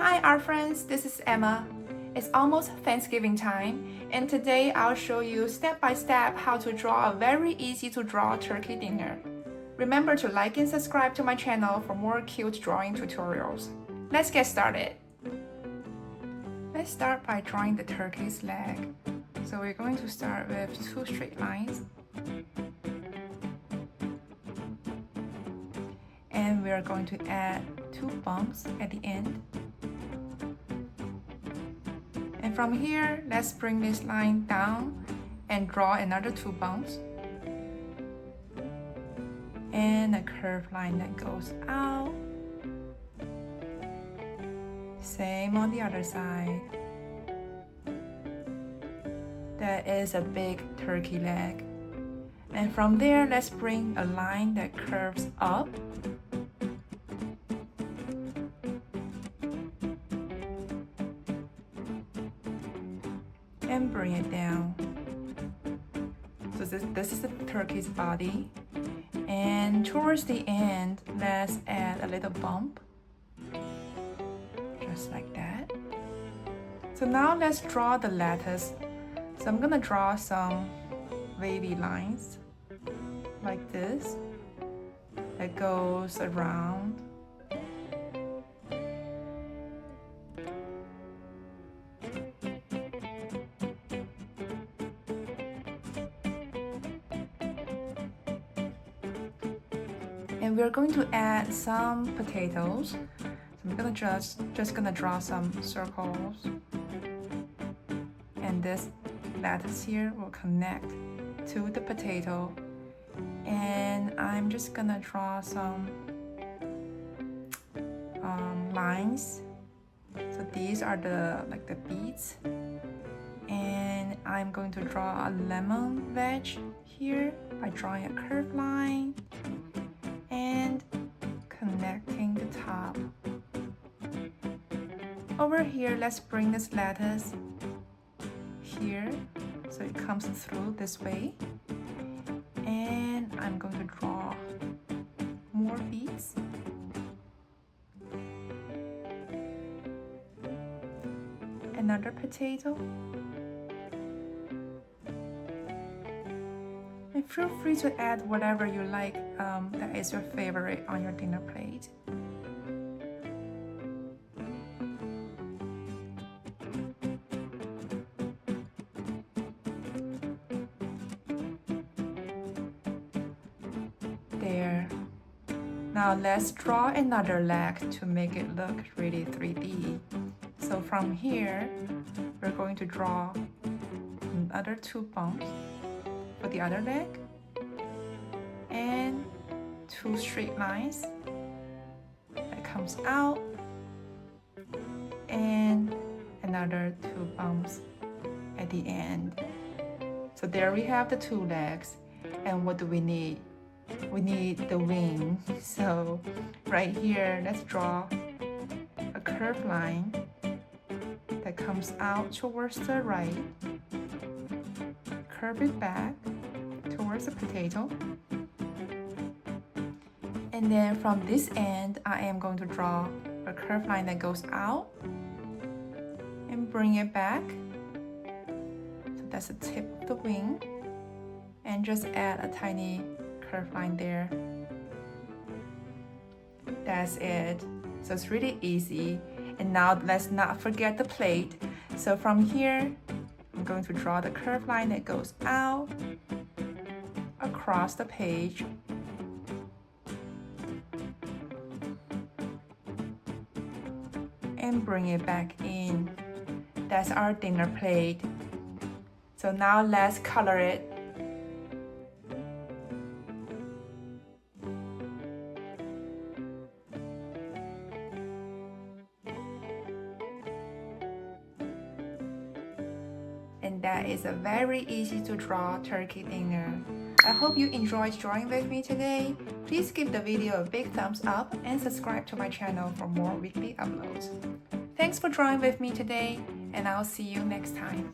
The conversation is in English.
Hi art friends, this is Emma. It's almost Thanksgiving time, and today I'll show you step by step how to draw a very easy to draw turkey dinner. Remember to like and subscribe to my channel for more cute drawing tutorials. Let's get started. Let's start by drawing the turkey's leg. So we're going to start with 2 straight lines. And we are going to add 2 bumps at the end. And from here, let's bring this line down and draw another 2 bumps. And a curved line that goes out. Same on the other side. That is a big turkey leg. And from there, let's bring a line that curves up. And bring it down. So this is the turkey's body. And towards the end, let's add a little bump. Just like that. So now let's draw the lettuce. So I'm gonna draw some wavy lines like this that goes around. And we're going to add some potatoes. So I'm gonna just gonna draw some circles. And this lettuce here will connect to the potato. And I'm just gonna draw some lines. So these are the beets. And I'm going to draw a lemon veg here by drawing a curved line and connecting the top. Over here, let's bring this lettuce here so it comes through this way. And I'm going to draw more beets. Another potato. And feel free to add whatever you like that is your favorite on your dinner plate. There. Now let's draw another leg to make it look really 3D. So from here, we're going to draw another 2 bumps for the other leg and 2 straight lines that comes out and another 2 bumps at the end. So there we have the 2 legs. And what do we need? We need the wing. So right here, let's draw a curved line that comes out towards the right. Curve it back towards the potato. And then from this end, I am going to draw a curved line that goes out and bring it back. So that's the tip of the wing. And just add a tiny curved line there. That's it. So it's really easy. And now let's not forget the plate. So from here, I'm going to draw the curved line that goes out across the page. And bring it back in. That's our dinner plate. So now let's color it. And that is a very easy to draw turkey dinner. I hope you enjoyed drawing with me today. Please give the video a big thumbs up and subscribe to my channel for more weekly uploads. Thanks for drawing with me today, and I'll see you next time.